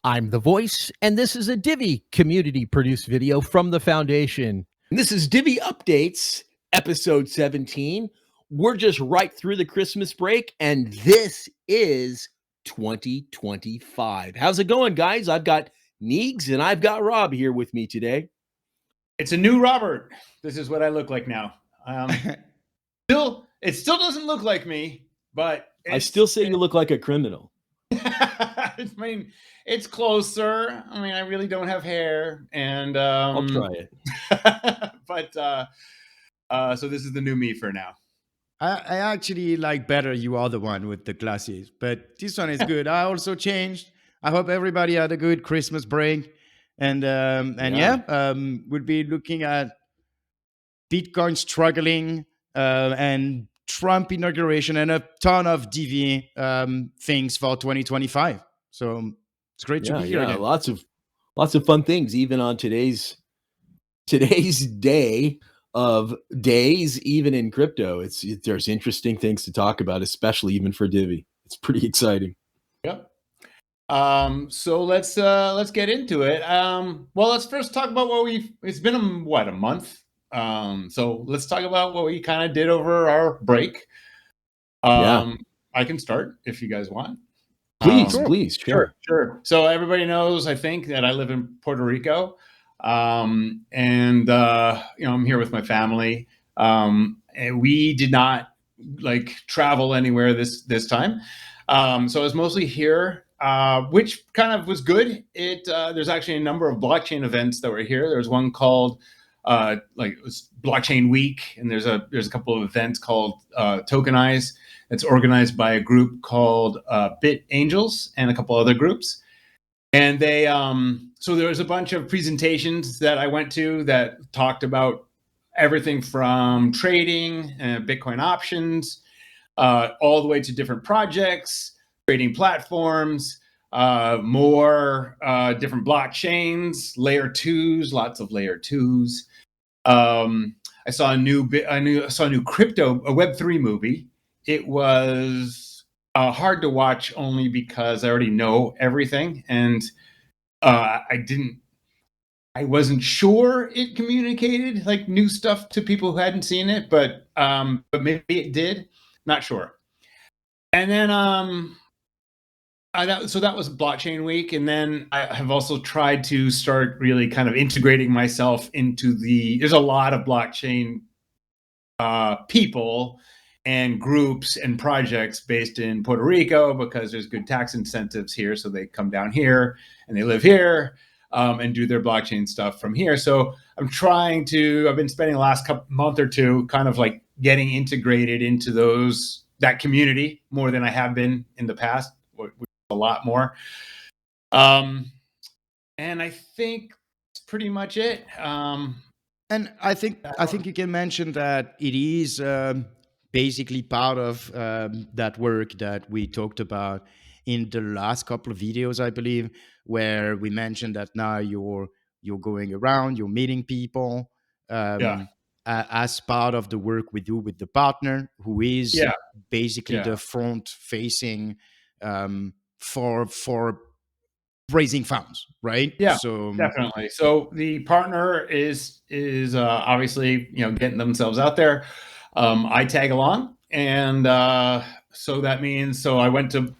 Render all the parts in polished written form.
I'm the voice, and this is a Divi community-produced video from the Foundation. And this is Divi Updates, episode 17. We're just right through the Christmas break, and this is 2025. How's it going, guys? I've got Neegs and I've got Rob here with me today. It's a new Robert. This is what I look like now. It still doesn't look like me, but I still say you look like a criminal. I mean, it's closer. I mean, I really don't have hair, and I'll try it. but so this is the new me for now. I actually like better you are the one with the glasses, but this one is good. I also changed. I hope everybody had a good Christmas break, and we'll be looking at Bitcoin struggling and Trump inauguration and a ton of Divi things for 2025. So it's great to be here again. Lots of fun things, even on today's day of days, even in crypto. There's interesting things to talk about, especially even for Divi. It's pretty exciting. Yep. So let's get into it. Well, let's first talk about it's been a month. So let's talk about what we kind of did over our break. I can start if you guys want. Please, sure. So everybody knows, I think, that I live in Puerto Rico. I'm here with my family. And we did not travel anywhere this time. So I was mostly here, which kind of was good. There's actually a number of blockchain events that were here. There's one called it was Blockchain Week, and there's a couple of events called Tokenize. It's organized by a group called Bit Angels and a couple other groups. And they so there was a bunch of presentations that I went to that talked about everything from trading and Bitcoin options, all the way to different projects, trading platforms, more different blockchains, layer twos, lots of layer twos. I saw a new crypto, a Web3 movie. It was hard to watch only because I already know everything, and I wasn't sure it communicated new stuff to people who hadn't seen it, but maybe it did. Not sure. And then that was Blockchain Week, and then I have also tried to start really kind of integrating myself into there's a lot of blockchain people and groups and projects based in Puerto Rico because there's good tax incentives here, so they come down here and they live here and do their blockchain stuff from here. So I've been spending the last month or two kind of getting integrated into that community more than I have been in the past, which is a lot more. And I think that's pretty much it. And I think you can mention that it is basically part of that work that we talked about in the last couple of videos, I believe, where we mentioned that now you're going around, you're meeting people as part of the work we do with the partner, who is basically the front-facing for raising funds, right? Yeah, so definitely. So the partner is obviously getting themselves out there. I tag along, and so that means I went to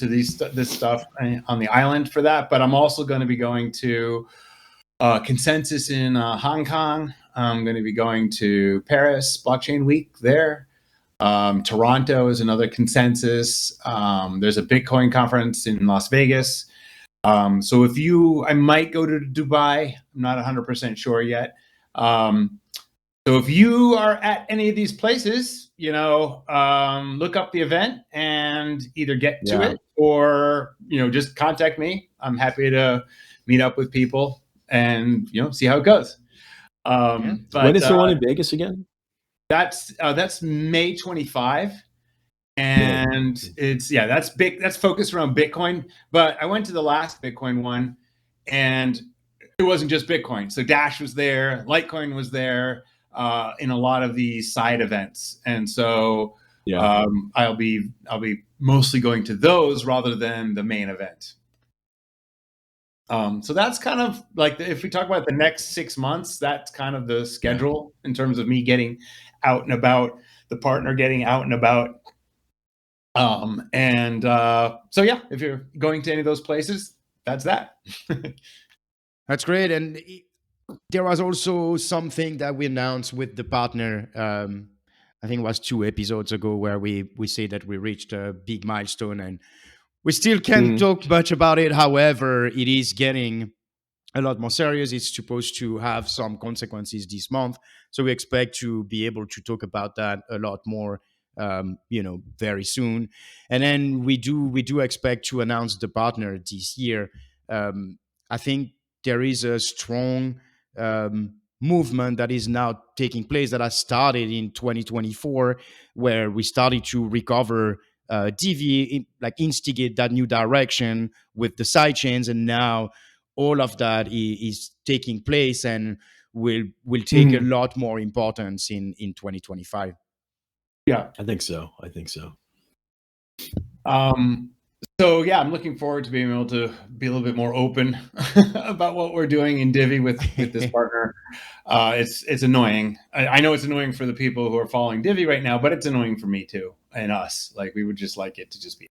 this stuff on the island for that, but I'm also going to be going to Consensus in Hong Kong. I'm going to be going to Paris Blockchain Week there. Toronto is another Consensus. There's a Bitcoin conference in Las Vegas. So I might go to Dubai. I'm not 100% sure yet. So if you are at any of these places, look up the event and either get to it or, just contact me. I'm happy to meet up with people and, see how it goes. But when is the one in Vegas again? That's May 25. And that's big. That's focused around Bitcoin. But I went to the last Bitcoin one, and it wasn't just Bitcoin. So Dash was there, Litecoin was there, in a lot of these side events, and so I'll be mostly going to those rather than the main event. So that's kind of like if we talk about the next 6 months, that's kind of the schedule in terms of me getting out and about, the partner getting out and about. So yeah, if you're going to any of those places, that's that. That's great. And there was also something that we announced with the partner. I think it was 2 episodes ago where we say that we reached a big milestone, and we still can't talk much about it. However, it is getting a lot more serious. It's supposed to have some consequences this month, so we expect to be able to talk about that a lot more, very soon. And then we do expect to announce the partner this year. I think there is a strong movement that is now taking place that has started in 2024, where we started to recover Divi, like instigate that new direction with the sidechains, and now all of that is taking place and will take a lot more importance in 2025. Yeah, I think so. So yeah, I'm looking forward to being able to be a little bit more open about what we're doing in Divi with this partner. It's annoying. I know it's annoying for the people who are following Divi right now, but it's annoying for me too and us. Like we would just like it to just be.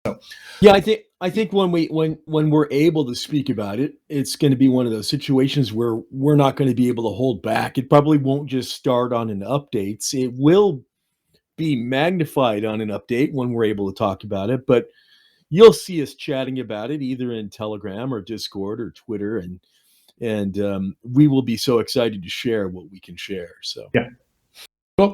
So yeah, I think when we're able to speak about it, it's going to be one of those situations where we're not going to be able to hold back. It probably won't just start on an updates. It will be magnified on an update when we're able to talk about it, but you'll see us chatting about it either in Telegram or Discord or Twitter, and we will be so excited to share what we can share. So yeah. Well,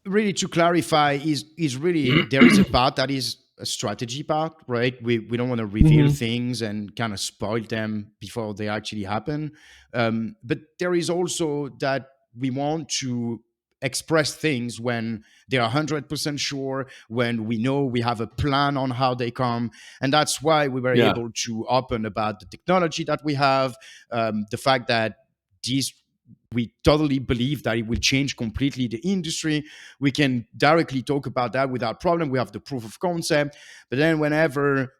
really to clarify, is really there is a part that is a strategy part, right? We don't want to reveal things and kind of spoil them before they actually happen. But there is also that we want to express things when they're 100% sure, when we know we have a plan on how they come. And that's why we were able to open about the technology that we have, the fact that we totally believe that it will change completely the industry. We can directly talk about that without problem. We have the proof of concept. But then whenever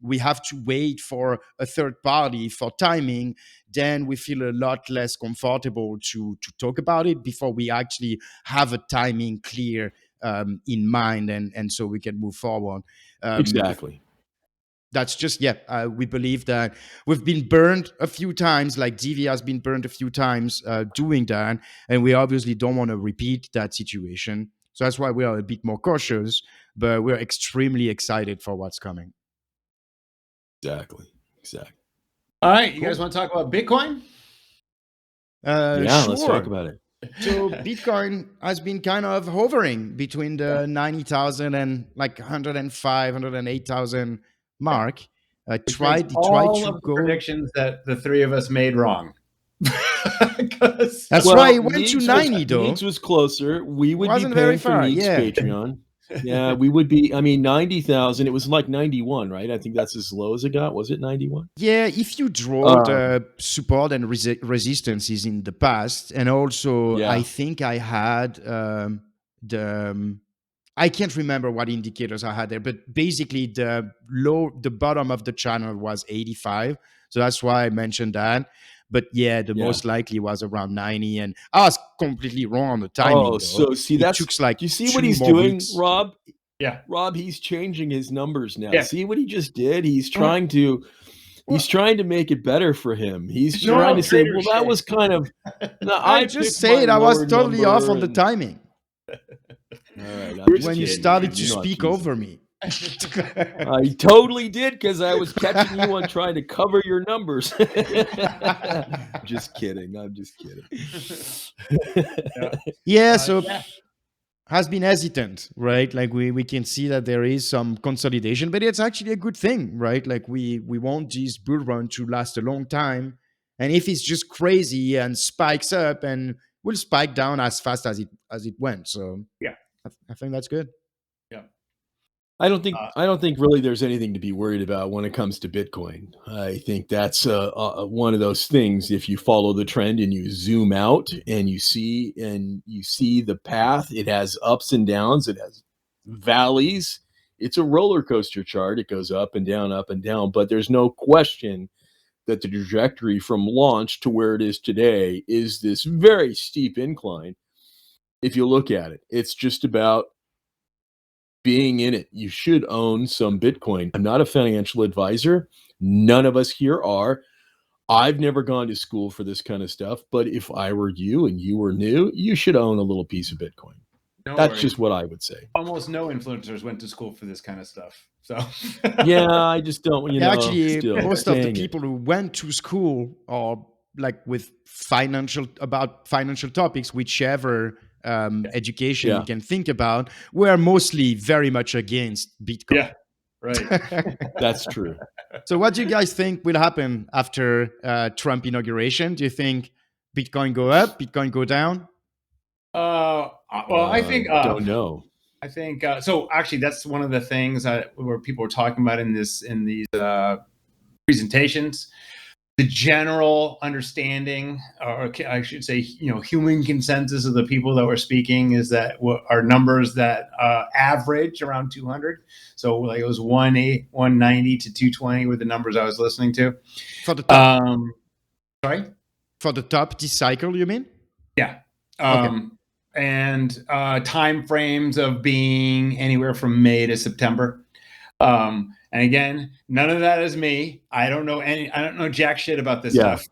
we have to wait for a third party for timing, then we feel a lot less comfortable to talk about it before we actually have a timing clear in mind, and so we can move forward. Exactly. That's just, we believe that we've been burned a few times, like Divi has been burned a few times doing that, and we obviously don't want to repeat that situation. So that's why we are a bit more cautious, but we're extremely excited for what's coming. Exactly. All right, you guys want to talk about Bitcoin? Yeah, sure. let's talk about it. So Bitcoin has been kind of hovering between the 90,000 and like 105, 108,000 mark. Tried to go predictions that the three of us made wrong. That's why it went to 90 though. Neeks was closer. We would Wasn't be very paying for far, Neeks Patreon. Yeah, we would be. I mean, 90,000. It was like 91, right? I think that's as low as it got. Was it 91? Yeah, if you draw the support and resistances in the past, and also I think I had I can't remember what indicators I had there, but basically the bottom of the channel was 85. So that's why I mentioned that. But yeah, the most likely was around 90, and I was completely wrong on the timing. So see, it took like, do you see what he's doing, weeks. Rob? Yeah, Rob, he's changing his numbers now. Yeah. See what he just did? He's trying to make it better for him. He's trying to say, well, that was kind of. No, I just said I was totally off on the timing. All right, when you started to speak over me. I totally did, because I was catching you on trying to cover your numbers. Just kidding. I'm just kidding. So has been hesitant, right? Like we can see that there is some consolidation, but it's actually a good thing, right? Like we want this bull run to last a long time. And if it's just crazy and spikes up, and will spike down as fast as it went. So yeah, I think that's good. Yeah. I don't think really there's anything to be worried about when it comes to Bitcoin. I think that's one of those things. If you follow the trend and you zoom out and you see the path, it has ups and downs, it has valleys. It's a roller coaster chart. It goes up and down, but there's no question that the trajectory from launch to where it is today is this very steep incline. If you look at it, it's just about being in it. You should own some Bitcoin. I'm not a financial advisor. None of us here are. I've never gone to school for this kind of stuff, but if I were you and you were new, you should own a little piece of Bitcoin. That's just what I would say. Almost no influencers went to school for this kind of stuff. So yeah, I just don't, actually, still, most of the people who went to school are like with financial topics, whichever education you can think about, were mostly very much against Bitcoin. Yeah, right. That's true. So what do you guys think will happen after Trump inauguration? Do you think Bitcoin go up, Bitcoin go down? Well, I think don't know. I think so. Actually, that's one of the things where people were talking about in these presentations. The general understanding, or I should say, human consensus of the people that were speaking is that are numbers that average around 200. So like it was 190 to 220 were the numbers I was listening to. For the top, sorry, for the top this cycle, you mean? Yeah. Okay. And time frames of being anywhere from May to September. And again, none of that is me. I don't know jack shit about this stuff.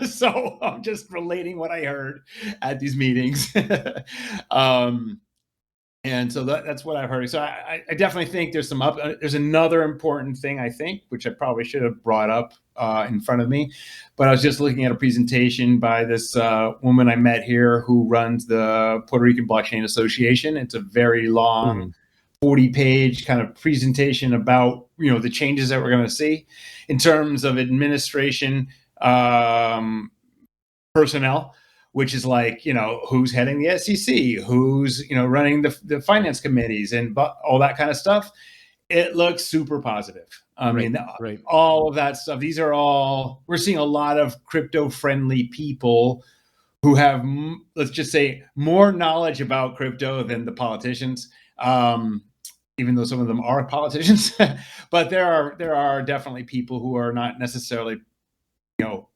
So I'm just relating what I heard at these meetings. And so that's what I've heard. So I definitely think there's there's another important thing, I think, which I probably should have brought up in front of me. But I was just looking at a presentation by this woman I met here who runs the Puerto Rican Blockchain Association. It's a very long 40-page kind of presentation about, the changes that we're going to see in terms of administration personnel, which is like, who's heading the SEC, who's, running the finance committees and all that kind of stuff. It looks super positive. I mean, all of that stuff. These are all, we're seeing a lot of crypto friendly people who have, let's just say, more knowledge about crypto than the politicians. Even though some of them are politicians, but there are definitely people who are not necessarily,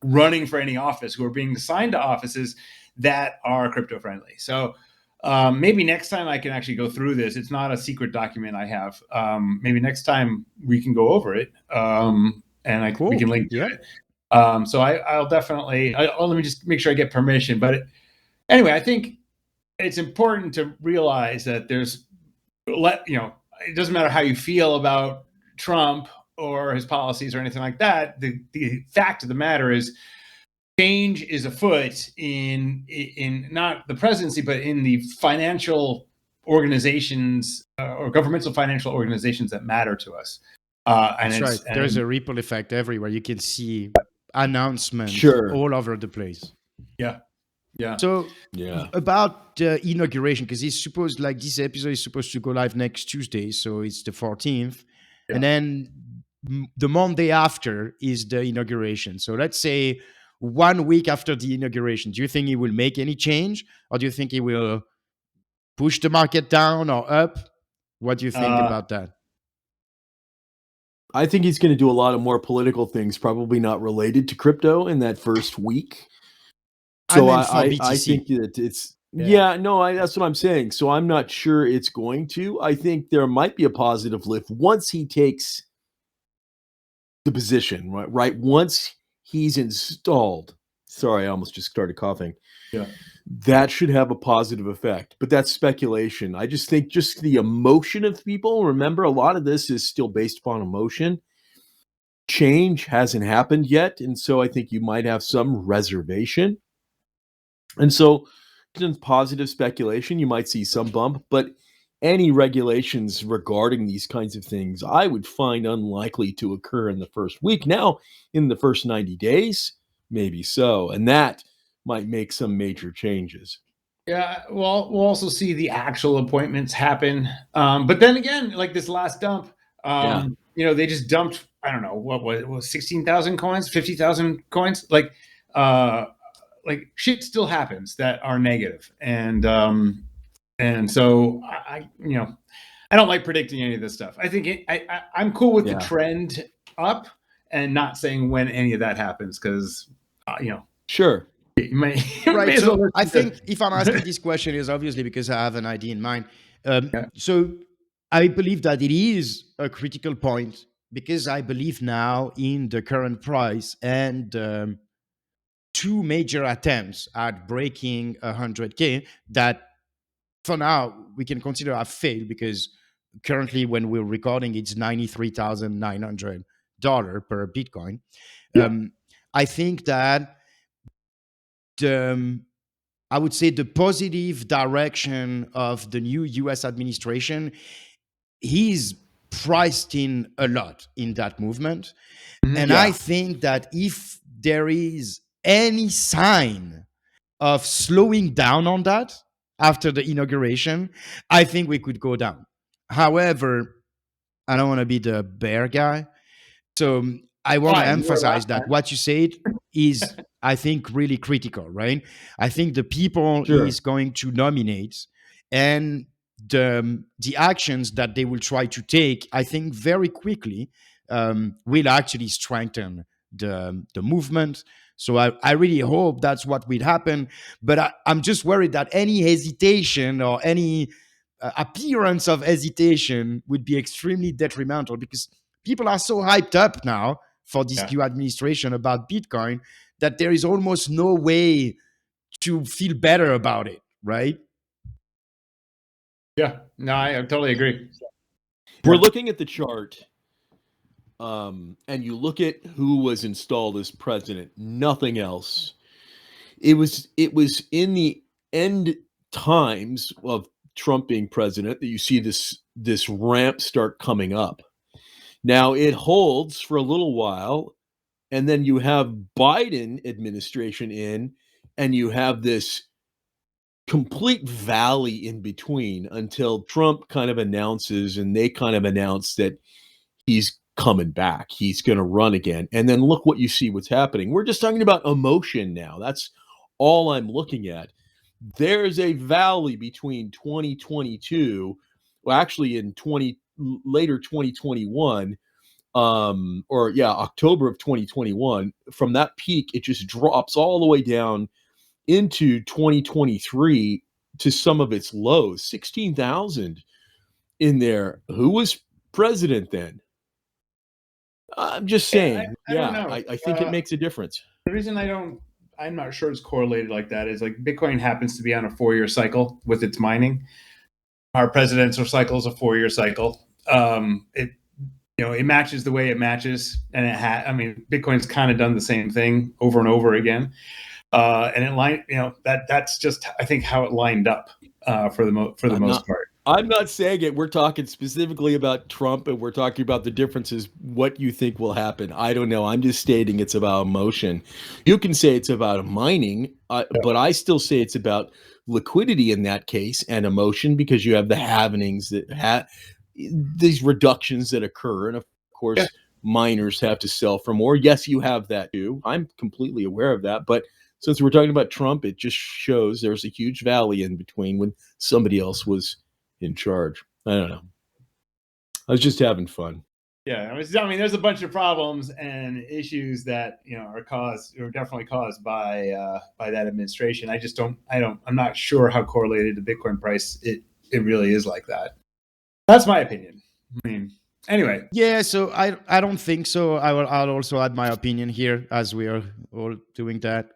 running for any office, who are being assigned to offices that are crypto friendly. So maybe next time I can actually go through this. It's not a secret document I have. Maybe next time we can go over it, and we can link to it. So I'll definitely. Let me just make sure I get permission. But anyway, I think it's important to realize that it doesn't matter how you feel about Trump or his policies or anything like that. The fact of the matter is, change is afoot in not the presidency, but in the financial organizations or governmental financial organizations that matter to us. That's right. There's a ripple effect everywhere. You can see announcements all over the place. Yeah. Yeah. So about the inauguration, because it's supposed, like, this episode is supposed to go live next Tuesday, so it's the 14th, and then the Monday after is the inauguration. So let's say 1 week after the inauguration, do you think he will make any change, or do you think he will push the market down or up? What do you think about that? I think he's going to do a lot of more political things, probably not related to crypto in that first week. So I think that it's that's what I'm saying. So I'm not sure it's going to. I think there might be a positive lift once he takes the position, right? Once he's installed. Sorry, I almost just started coughing. Yeah. That should have a positive effect, but that's speculation. I just think just the emotion of people. Remember, a lot of this is still based upon emotion. Change hasn't happened yet, and so I think you might have some reservation. And so, in positive speculation, you might see some bump, but any regulations regarding these kinds of things, I would find unlikely to occur in the first week. Now, in the first 90 days, maybe so, and that might make some major changes. Yeah, well, we'll also see the actual appointments happen. But then again, like this last dump, they just dumped, I don't know, what was 16,000 coins, 50,000 coins? Like shit still happens that are negative. And so I don't like predicting any of this stuff. I think I'm cool with the trend up. and not saying when any of that happens, because Sure. you may, right. So I think if I'm asking this question is obviously because I have an idea in mind. So I believe that it is a critical point because I believe now in the current price and two major attempts at breaking 100K that for now we can consider have failed because currently when we're recording it's $93,900 per Bitcoin. I think that I would say the positive direction of the new US administration, he's priced in a lot in that movement. And I think that if there is any sign of slowing down on that after the inauguration, I think we could go down. However, I don't want to be the bear guy. So I want to emphasize that what you said is, I think, really critical, right? I think the people is going to nominate and the actions that they will try to take, I think, very quickly will actually strengthen the movement. So I really hope that's what will happen. But I'm just worried that any hesitation or any appearance of hesitation would be extremely detrimental because people are so hyped up now for this new administration about Bitcoin that there is almost no way to feel better about it, right? Yeah, no, I totally agree. We're looking at the chart, and you look at who was installed as president, nothing else. It was in the end times of Trump being president that you see this ramp start coming up. Now it holds for a little while, and then you have Biden administration in, and you have this complete valley in between until Trump kind of announces, and they kind of announce that he's coming back. He's going to run again. And then look what you see what's happening. We're just talking about emotion now. That's all I'm looking at. There's a valley between 2022, well, actually in later 2021, October of 2021. From that peak, it just drops all the way down into 2023 to some of its lows, 16,000 in there. Who was president then? I'm just saying. I don't know. I think it makes a difference. The reason I'm not sure it's correlated like that is like Bitcoin happens to be on a 4-year cycle with its mining. Our presidential cycle is a 4-year cycle. It matches the way it matches, and Bitcoin's kind of done the same thing over and over again. And that's just, I think, how it lined up for the most part. I'm not saying it. We're talking specifically about Trump, and we're talking about the differences, what you think will happen. I don't know. I'm just stating it's about emotion. You can say it's about mining, but I still say it's about liquidity in that case and emotion, because you have the halvenings that have these reductions that occur. And of course, miners have to sell for more. Yes, you have that too. I'm completely aware of that. But since we're talking about Trump, it just shows there's a huge valley in between when somebody else was in charge. I don't know. I was just having fun. Yeah, there's a bunch of problems and issues that are definitely caused by that administration. I'm not sure how correlated the Bitcoin price it really is like that. That's my opinion. Anyway. Yeah, so I don't think so. I'll also add my opinion here as we are all doing that.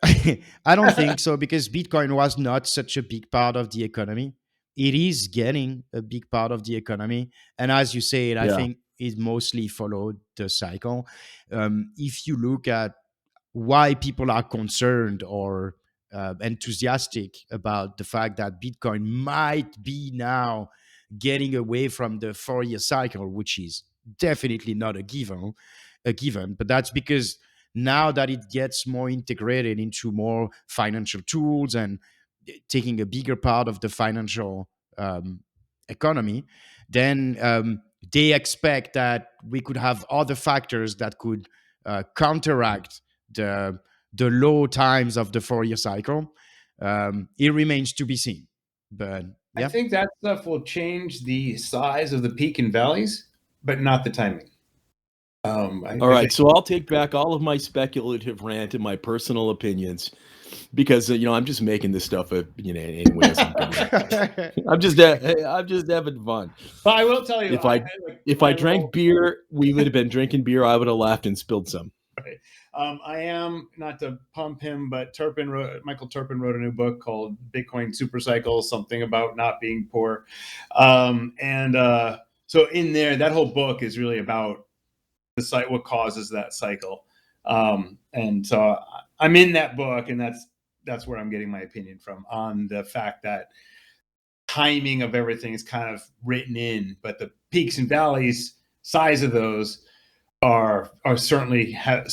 I don't think so because Bitcoin was not such a big part of the economy. It is getting a big part of the economy. And as you said, I think it mostly followed the cycle. If you look at why people are concerned or enthusiastic about the fact that Bitcoin might be now getting away from the 4-year cycle, which is definitely not a given, but that's because now that it gets more integrated into more financial tools and taking a bigger part of the financial economy, then they expect that we could have other factors that could counteract the low times of the 4-year cycle. It remains to be seen, but yeah. I think that stuff will change the size of the peak and valleys, but not the timing. All right, so I'll take back all of my speculative rant and my personal opinions because I'm just making this stuff up, anyways. I'm just having fun. But I will tell you, if I drank beer, we would have been drinking beer. I would have laughed and spilled some. Right. I am, not to pump him, but Michael Turpin wrote a new book called Bitcoin Super Cycle, something about not being poor. So in there, that whole book is really about the site, what causes that cycle. And so I'm in that book, and that's where I'm getting my opinion from, on the fact that timing of everything is kind of written in, but the peaks and valleys, size of those are certainly have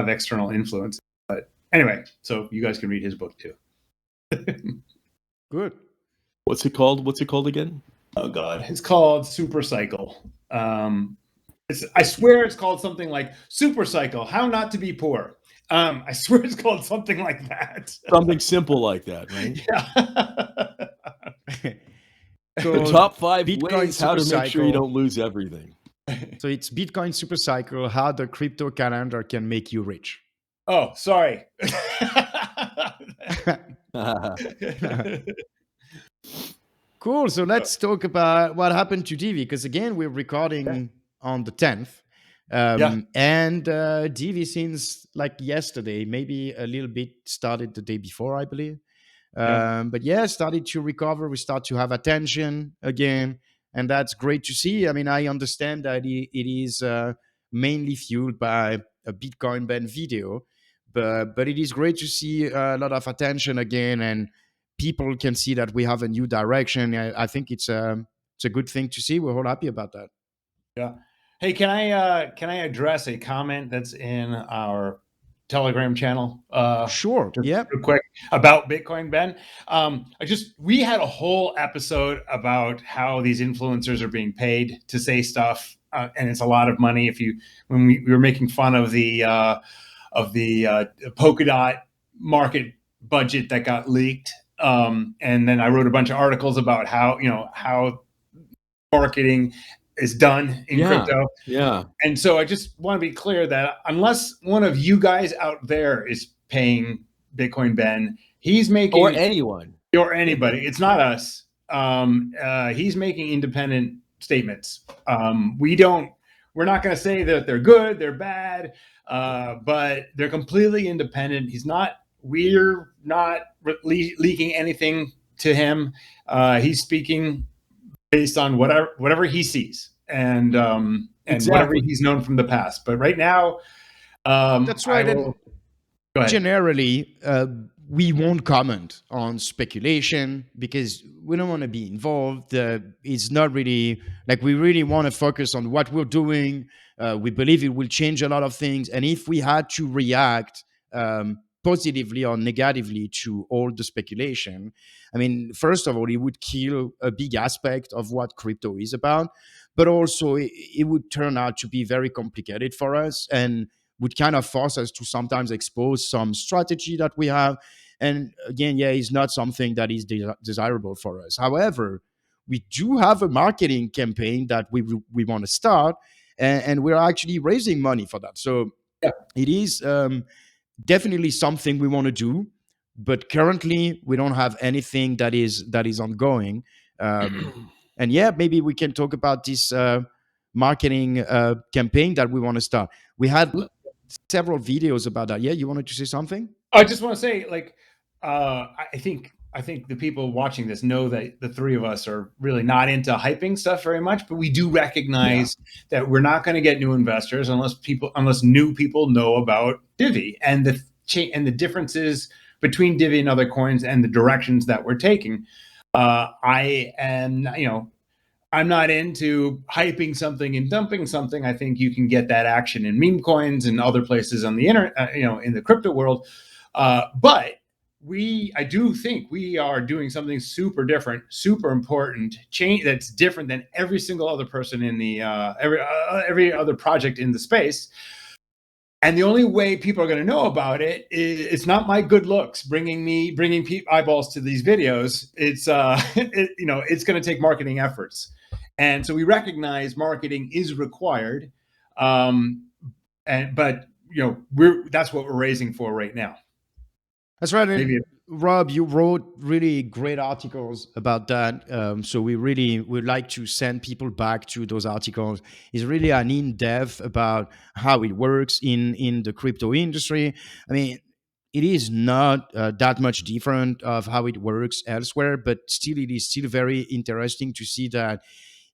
external influence. But anyway, so you guys can read his book too. Good. What's it called again? Oh God, it's called Super Cycle. I swear it's called something like Super Cycle: How Not to Be Poor. I swear it's called something like that. Something simple like that, right? Yeah. So the top 5 Bitcoin ways how to Super make sure you Cycle. don't lose everything. So it's Bitcoin Super Cycle, how the crypto calendar can make you rich. Oh, sorry. Cool. So let's talk about what happened to Divi, because again, we're recording on the 10th. And Divi, since like yesterday, maybe a little bit started the day before, I believe. But started to recover. We start to have attention again. And that's great to see. I mean, I understand that it is mainly fueled by a Bitcoin Ben video, but it is great to see a lot of attention again, and people can see that we have a new direction. I think it's a good thing to see. We're all happy about that. Yeah. Hey, can I address a comment that's in our Telegram channel? Sure. Yeah. Real quick about Bitcoin Ben. We had a whole episode about how these influencers are being paid to say stuff, and it's a lot of money. When we were making fun of the Polkadot market budget that got leaked, and then I wrote a bunch of articles about how marketing is done in crypto. Yeah. And so I just want to be clear that unless one of you guys out there is paying Bitcoin Ben, he's making, or anyone or anybody, it's not us. He's making independent statements. We're not going to say that they're good, they're bad, but they're completely independent. We're not leaking anything to him. He's speaking based on whatever he sees and whatever he's known from the past. But right now, that's right. Go ahead. Generally, we won't comment on speculation because we don't want to be involved. It's not really like we really want to focus on what we're doing. We believe it will change a lot of things. And if we had to react positively or negatively to all the speculation, I mean, first of all, it would kill a big aspect of what crypto is about, but also it would turn out to be very complicated for us and would kind of force us to sometimes expose some strategy that we have. And again, it's not something that is desirable for us. However, we do have a marketing campaign that we want to start, and we're actually raising money for that. So it is definitely something we want to do, but currently we don't have anything that is ongoing. And maybe we can talk about this marketing campaign that we want to start. We had several videos about that. You wanted to say something? I just want to say, I think the people watching this know that the three of us are really not into hyping stuff very much, but we do recognize that we're not going to get new investors unless new people know about Divi and the differences between Divi and other coins and the directions that we're taking. I'm not into hyping something and dumping something. I think you can get that action in meme coins and other places on the internet, in the crypto world. But I do think we are doing something super different, super important, that's different than every single other person in the every other project in the space. And the only way people are going to know about it is it's not my good looks bringing eyeballs to these videos. It's it's going to take marketing efforts, and so we recognize marketing is required. but that's what we're raising for right now. That's right. Maybe And Rob, you wrote really great articles about that. So we really would like to send people back to those articles. It's really an in-depth about how it works in the crypto industry. I mean, it is not that much different of how it works elsewhere, but still, it is still very interesting to see that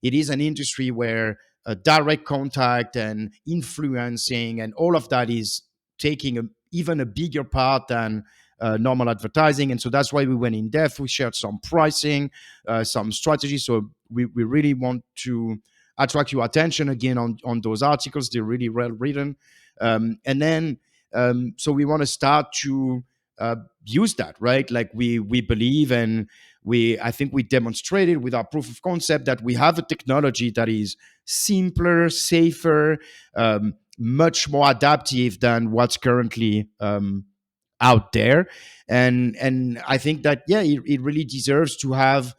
it is an industry where direct contact and influencing and all of that is taking even a bigger part than normal advertising. And so that's why we went in depth. We shared some pricing, some strategies. So we really want to attract your attention again on those articles. They're really well written. And then, so we want to start to use that, right? Like we believe, and I think we demonstrated with our proof of concept that we have a technology that is simpler, safer, much more adaptive than what's currently out there. And I think that, yeah, it really deserves to have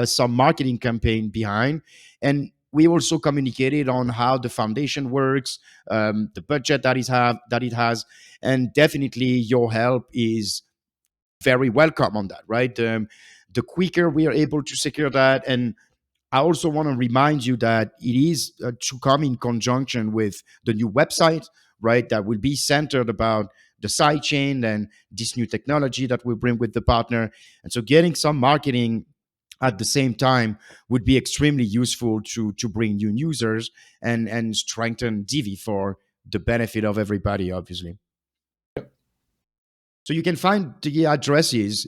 some marketing campaign behind. And we also communicated on how the foundation works, the budget that it has, and definitely your help is very welcome on that, right? The quicker we are able to secure that. And I also want to remind you that it is to come in conjunction with the new website, right? That will be centered about the sidechain and this new technology that we bring with the partner. And so getting some marketing at the same time would be extremely useful to bring new users and strengthen Divi for the benefit of everybody, obviously. So you can find the addresses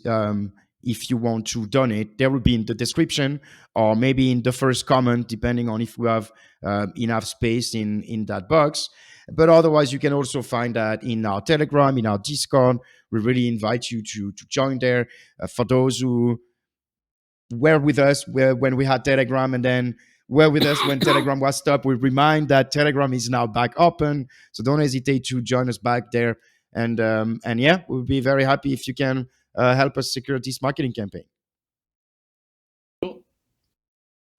if you want to donate. There will be in the description or maybe in the first comment, depending on if we have enough space in that box. But otherwise, you can also find that in our Telegram, in our Discord. We really invite you to join there. For those who were with us when we had Telegram and then were with us when Telegram was stopped, we remind that Telegram is now back open. So don't hesitate to join us back there. And yeah, we'll be very happy if you can help us secure this marketing campaign.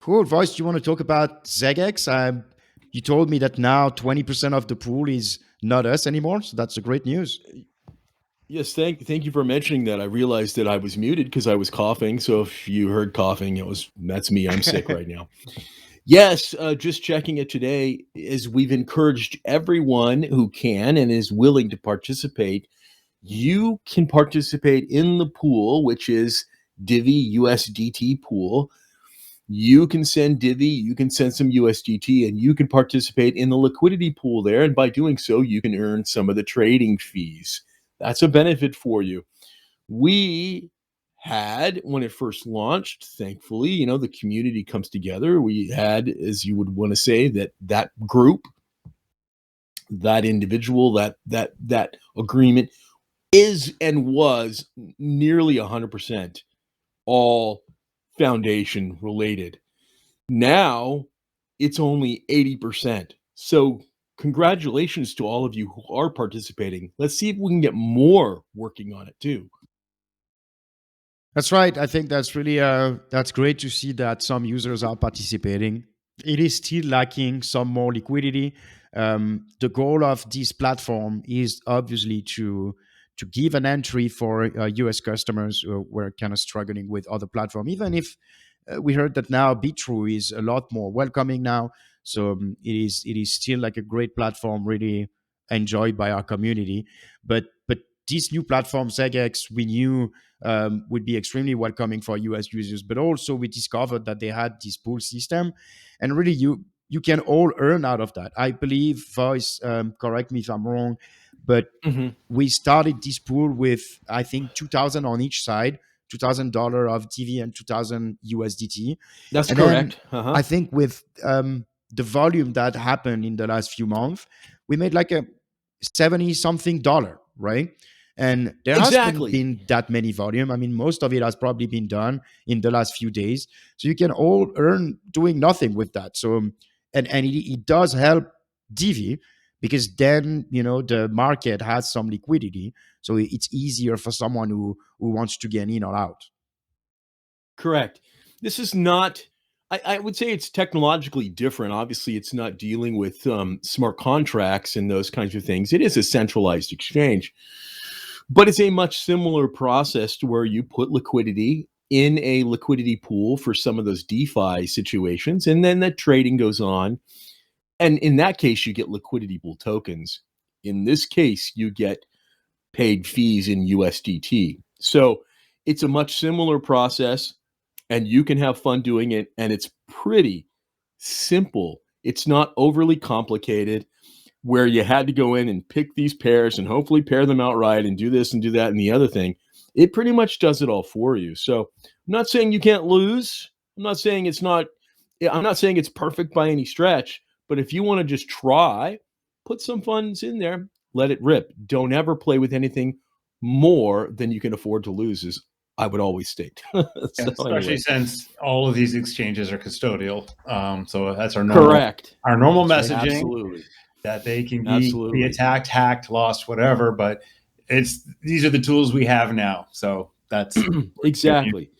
Cool. Voice, do you want to talk about Xeggex? You told me that now 20% of the pool is not us anymore. So that's a great news. Yes, thank you for mentioning that. I realized that I was muted because I was coughing. So if you heard coughing, that's me. I'm sick right now. Yes, just checking it today, as we've encouraged everyone who can and is willing to participate. You can participate in the pool, which is Divi USDT pool. You can send Divi, you can send some USDT, and you can participate in the liquidity pool there. And by doing so, you can earn some of the trading fees. That's a benefit for you. We had, when it first launched, thankfully, the community comes together. We had, as you would want to say, that group, that individual, that agreement is and was nearly 100% all foundation related. Now it's only 80%. So congratulations to all of you who are participating. Let's see if we can get more working on it too. That's right. I think that's really that's great to see that some users are participating. It is still lacking some more liquidity. The goal of this platform is obviously to give an entry for US customers who were kind of struggling with other platforms. Even if we heard that now Bitrue is a lot more welcoming now, so it is still like a great platform, really enjoyed by our community. But this new platform, Xeggex, we knew would be extremely welcoming for US users. But also we discovered that they had this pool system, and really you can all earn out of that. I believe, Voice, correct me if I'm wrong, but we started this pool with, I think, 2,000 on each side, $2,000 of TV and 2,000 USDT. That's and correct. I think with the volume that happened in the last few months, we made like a 70 something dollar, right? And there hasn't been that many volume. I mean, most of it has probably been done in the last few days. So you can all earn doing nothing with that. So, and it does help Divi, because then, the market has some liquidity. So it's easier for someone who wants to get in or out. Correct. This is not I would say it's technologically different. Obviously, it's not dealing with smart contracts and those kinds of things. It is a centralized exchange, but it's a much similar process to where you put liquidity in a liquidity pool for some of those DeFi situations, and then the trading goes on. And in that case, you get liquidity pool tokens. In this case, you get paid fees in USDT. So it's a much similar process, and you can have fun doing it. And it's pretty simple. It's not overly complicated where you had to go in and pick these pairs and hopefully pair them out right and do this and do that and the other thing. It pretty much does it all for you. So I'm not saying you can't lose. I'm not saying it's not, I'm not saying it's perfect by any stretch, but if you want to just try, put some funds in there, let it rip. Don't ever play with anything more than you can afford to lose, is I would always state. So especially anyway. since all of these exchanges are custodial. So that's our normal, Correct. our normal That's right. messaging. Absolutely. That they can be Absolutely. attacked, hacked, lost, whatever. But these are the tools we have now. So that's exactly.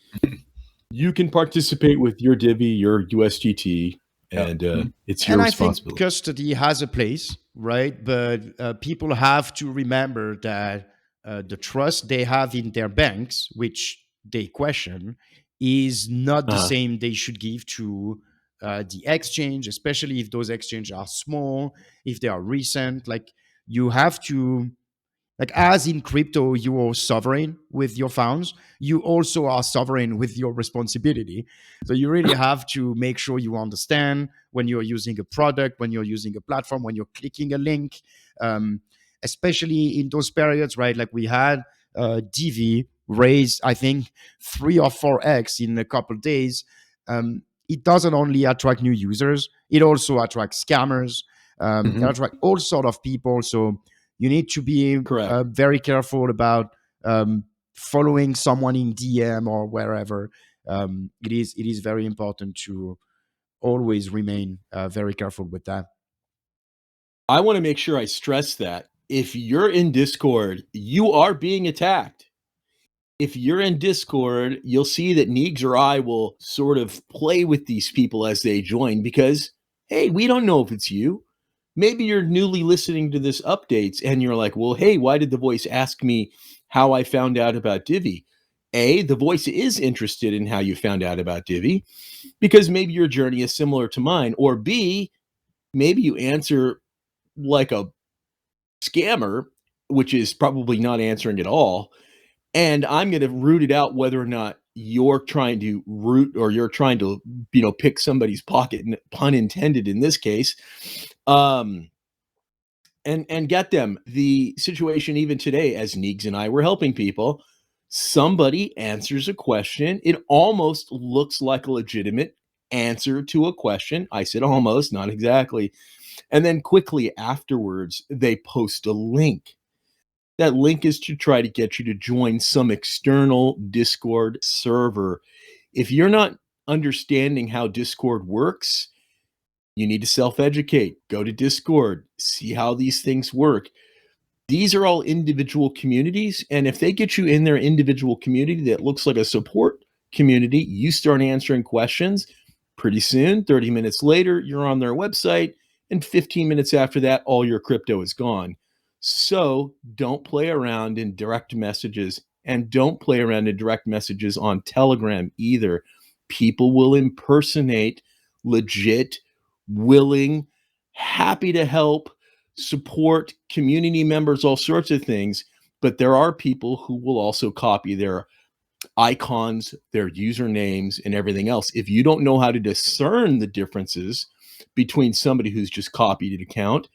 You can participate with your Divi, your USDT, and it's your And I responsibility. think custody has a place, right? But people have to remember that the trust they have in their banks, which they question, is not the same they should give to the exchange, especially if those exchanges are small, if they are recent. Like you have to, like as in crypto, you are sovereign with your funds. You also are sovereign with your responsibility. So you really have to make sure you understand when you're using a product, when you're using a platform, when you're clicking a link, especially in those periods, right? Like we had Divi raise, I think, 3 or 4x in a couple of days. It doesn't only attract new users; it also attracts scammers. It attracts all sort of people. So you need to be very careful about following someone in DM or wherever. It is very important to always remain very careful with that. I want to make sure I stress that if you're in Discord, you are being attacked. If you're in Discord, you'll see that Neegs or I will sort of play with these people as they join because, hey, we don't know if it's you. Maybe you're newly listening to this updates and you're like, well, hey, why did the voice ask me how I found out about Divi? A, the voice is interested in how you found out about Divi because maybe your journey is similar to mine. Or B, maybe you answer like a scammer, which is probably not answering at all. And I'm going to root it out whether or not you're trying to root or you're trying to, pick somebody's pocket, pun intended in this case. And get them. The situation even today, as Neegs and I were helping people, somebody answers a question. It almost looks like a legitimate answer to a question. I said almost, not exactly. And then quickly afterwards, they post a link. That link is to try to get you to join some external Discord server. If you're not understanding how Discord works, you need to self-educate. Go to Discord, see how these things work. These are all individual communities, and if they get you in their individual community that looks like a support community, you start answering questions. Pretty soon, 30 minutes later, you're on their website, and 15 minutes after that, all your crypto is gone. So don't play around in direct messages, and don't play around in direct messages on Telegram either. People will impersonate legit, willing, happy to help, support community members, all sorts of things. But there are people who will also copy their icons, their usernames, and everything else. If you don't know how to discern the differences between somebody who's just copied an account,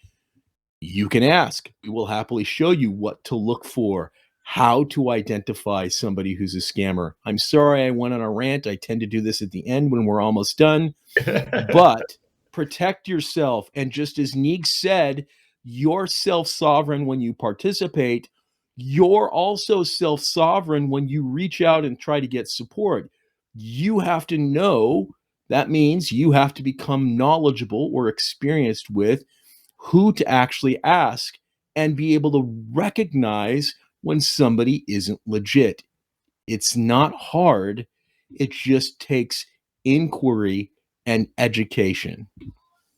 you can ask. We will happily show you what to look for, how to identify somebody who's a scammer. I'm sorry I went on a rant. I tend to do this at the end when we're almost done. But protect yourself. And just as Neeg said, you're self-sovereign when you participate. You're also self-sovereign when you reach out and try to get support. You have to know, that means you have to become knowledgeable or experienced with who to actually ask and be able to recognize when somebody isn't legit. It's not hard. It just takes inquiry and education.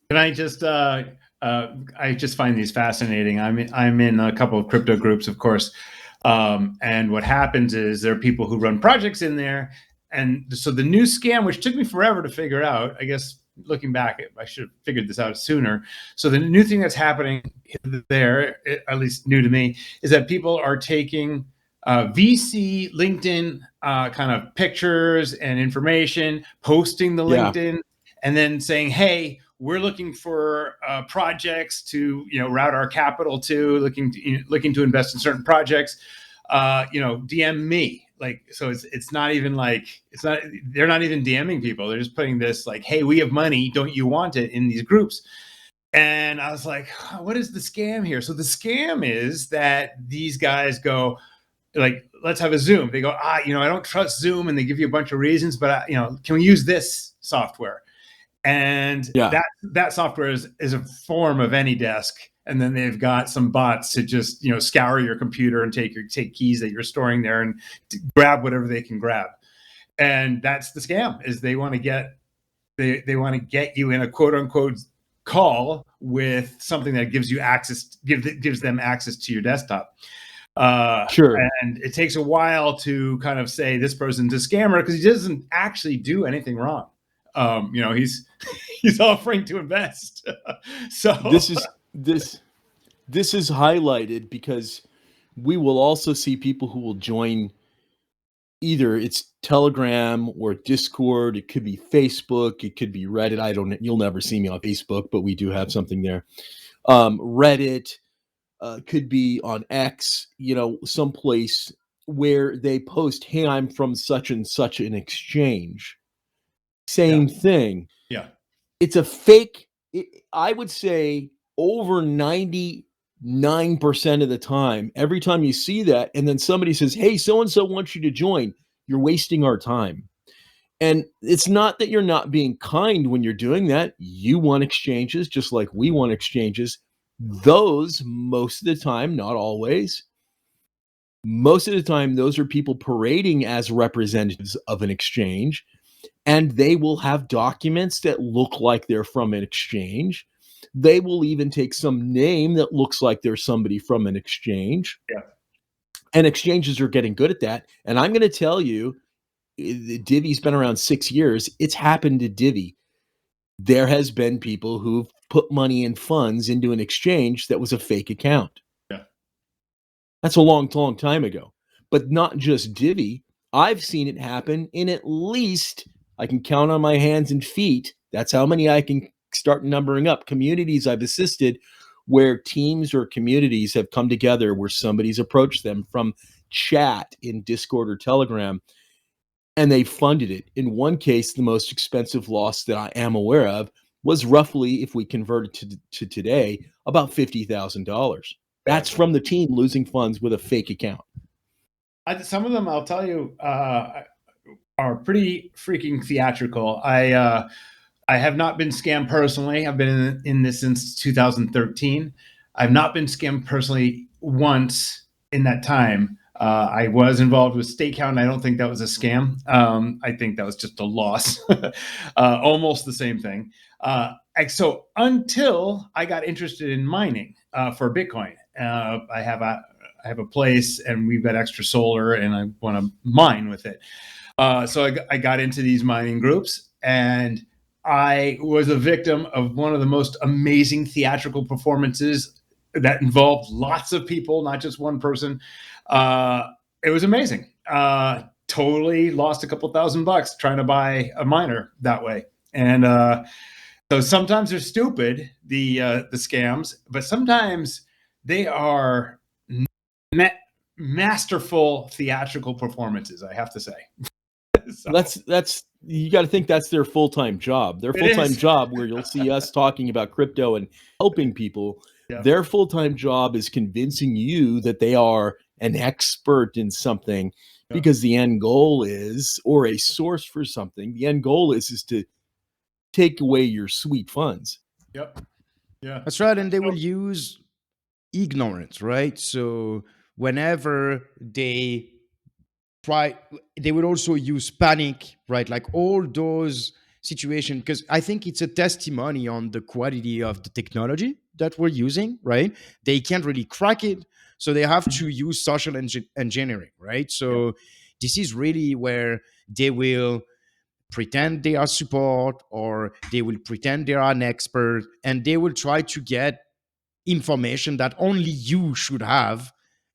Can I just I just find these fascinating. I'm in a couple of crypto groups, of course, and what happens is there are people who run projects in there, and so the new scam, which took me forever to figure out, I guess looking back, I should have figured this out sooner. So the new thing that's happening there, at least new to me, is that people are taking VC LinkedIn kind of pictures and information, posting the LinkedIn, and then saying, "Hey, we're looking for projects to route our capital to, looking to invest in certain projects. DM me." Like, so it's not even like, they're not even DMing people. They're just putting this like, "Hey, we have money. Don't you want it?" in these groups. And I was like, what is the scam here? So the scam is that these guys go like, "Let's have a Zoom." They go, I don't trust Zoom. And they give you a bunch of reasons, but can we use this software? And that software is a form of AnyDesk. And then they've got some bots to just scour your computer and take keys that you're storing there and grab whatever they can grab. And that's the scam. Is they want to get you in a quote unquote call with something that gives them access to your desktop. Sure. And it takes a while to kind of say this person's a scammer because he doesn't actually do anything wrong. He's offering to invest. So this is highlighted because we will also see people who will join either it's Telegram or Discord. It could be Facebook. It could be Reddit. You'll never see me on Facebook, but we do have something there. Reddit could be on X, someplace where they post, "Hey, I'm from such and such an exchange." Same thing. Yeah. It's a fake. I would say over 99% of the time, every time you see that, and then somebody says, "Hey, so-and-so wants you to join," you're wasting our time. And it's not that you're not being kind when you're doing that. You want exchanges just like we want exchanges. Those, most of the time, not always, most of the time, those are people parading as representatives of an exchange. And they will have documents that look like they're from an exchange. They will even take some name that looks like there's somebody from an exchange. Yeah. And exchanges are getting good at that. And I'm going to tell you, Divi's been around 6 years. It's happened to Divi. There has been people who've put money and funds into an exchange that was a fake account. Yeah. That's a long, long time ago. But not just Divi. I've seen it happen in at least, I can count on my hands and feet. That's how many I can start numbering up. Communities I've assisted where teams or communities have come together where somebody's approached them from chat in Discord or Telegram, and they funded it. In one case, the most expensive loss that I am aware of was roughly, if we convert it to today, about $50,000. That's from the team losing funds with a fake account. Some of them, I'll tell you, are pretty freaking theatrical. I have not been scammed personally. I've been in this since 2013. I've not been scammed personally once in that time. I was involved with Stakeout. I don't think that was a scam. I think that was just a loss. Almost the same thing. So until I got interested in mining for Bitcoin, I have a place and we've got extra solar and I want to mine with it. So I got into these mining groups and I was a victim of one of the most amazing theatrical performances that involved lots of people, not just one person. It was amazing. Totally lost a couple $1,000 trying to buy a miner that way. And so sometimes they're stupid, the scams, but sometimes they are masterful theatrical performances, I have to say. So. That's you got to think that's their full-time job. Their full-time job, where you'll see us talking about crypto and helping people. Yeah. Their full-time job is convincing you that they are an expert in something, because the end goal is, or a source for something. The end goal is to take away your sweet funds. Yep. Yeah. That's right. And they will use ignorance, right? So whenever they would also use panic, right? Like all those situation, because I think it's a testimony on the quality of the technology that we're using, right? They can't really crack it, so they have to use social engineering, right? So this is really where they will pretend they are support, or they will pretend they are an expert, and they will try to get information that only you should have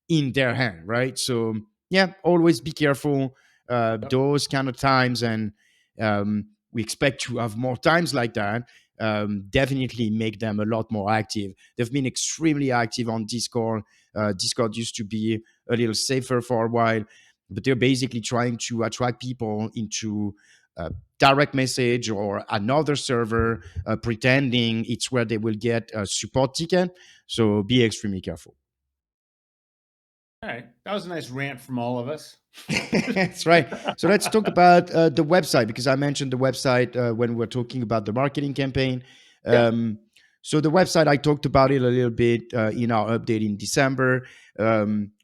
in their hand, right? So yeah, always be careful those kind of times, and we expect to have more times like that. Definitely make them a lot more active. They've been extremely active on Discord. Discord used to be a little safer for a while, but they're basically trying to attract people into direct message or another server, pretending it's where they will get a support ticket. So be extremely careful. All right. That was a nice rant from all of us. That's right. So let's talk about the website, because I mentioned the website when we were talking about the marketing campaign. So the website, I talked about it a little bit in our update in December.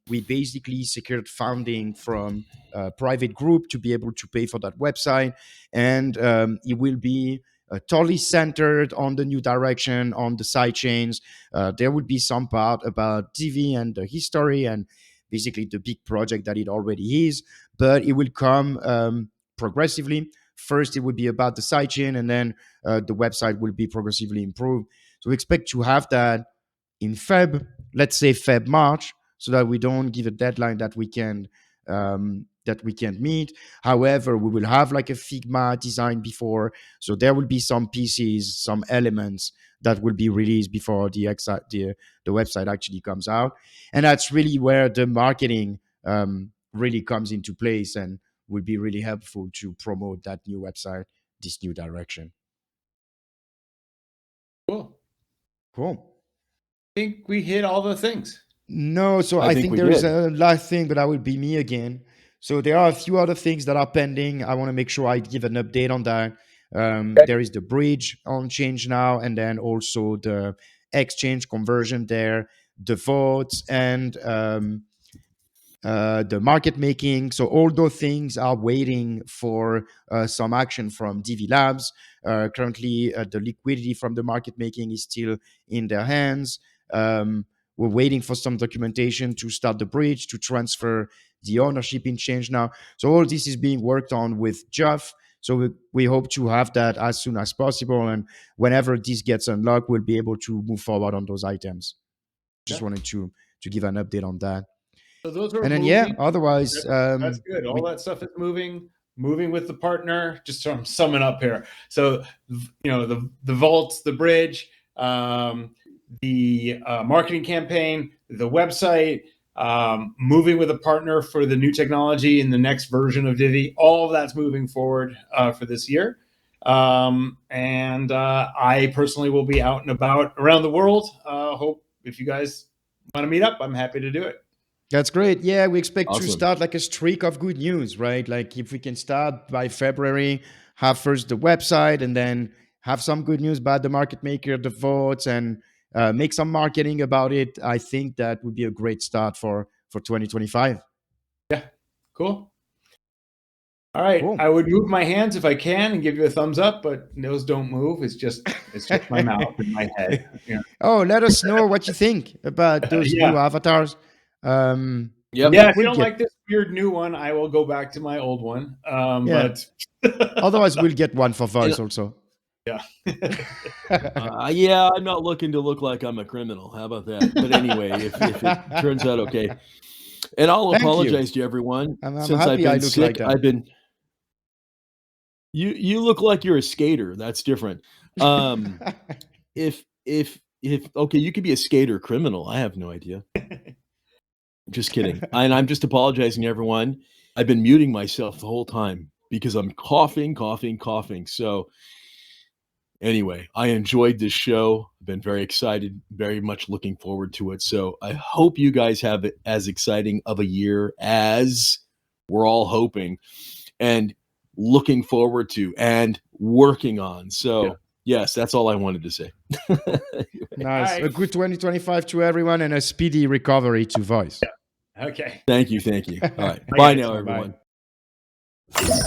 We basically secured funding from a private group to be able to pay for that website. And it will be totally centered on the new direction, on the side chains. There would be some part about Divi and the history and basically the big project that it already is, but it will come progressively. First, it will be about the sidechain, and then the website will be progressively improved. So we expect to have that in Feb, let's say Feb, March, so that we don't give a deadline that we can meet. However, we will have like a Figma design before, so there will be some pieces, some elements that will be released before the website actually comes out, and that's really where the marketing really comes into place and will be really helpful to promote that new website, this new direction. Cool. I think we hit all the things. No, so I think there is a last thing, but that will be me again. So there are a few other things that are pending. I want to make sure I give an update on that. There is the bridge on change now, and then also the exchange conversion there, the votes, and the market making. So all those things are waiting for some action from Divi Labs. Currently, the liquidity from the market making is still in their hands. We're waiting for some documentation to start the bridge, to transfer the ownership in change now. So all this is being worked on with Jeff. So we hope to have that as soon as possible. And whenever this gets unlocked, we'll be able to move forward on those items. Just wanted to give an update on that. So those are and then moving. Otherwise that's good. All that stuff is moving with the partner. Just so I'm summing up here. So the vaults, the bridge, the marketing campaign, the website, moving with a partner for the new technology in the next version of Divi. All of that's moving forward for this year. And I personally will be out and about around the world. Hope if you guys want to meet up, I'm happy to do it. That's great. Yeah, we expect to start like a streak of good news, right? Like if we can start by February, have first the website, and then have some good news about the market maker, the votes, and make some marketing about it. I think that would be a great start for 2025. Yeah, cool. All right, cool. I would move my hands if I can and give you a thumbs up, but those don't move. It's just my mouth and my head. Yeah. Oh, let us know what you think about those new avatars. If you don't like this weird new one, I will go back to my old one. But otherwise, we'll get one for voice also. Yeah. I'm not looking to look like I'm a criminal. How about that? But anyway, if it turns out okay. And I'll apologize to everyone. I'm since happy I've been sick, like that. You look like you're a skater. That's different. If okay, you could be a skater criminal. I have no idea. Just kidding. And I'm just apologizing to everyone. I've been muting myself the whole time because I'm coughing. So anyway, I enjoyed this show. I've been very excited, very much looking forward to it. So I hope you guys have it as exciting of a year as we're all hoping and looking forward to and working on. So yes, that's all I wanted to say. Nice. A good 2025 to everyone and a speedy recovery to voice. Okay. Thank you. All right. Bye now, everyone. Bye.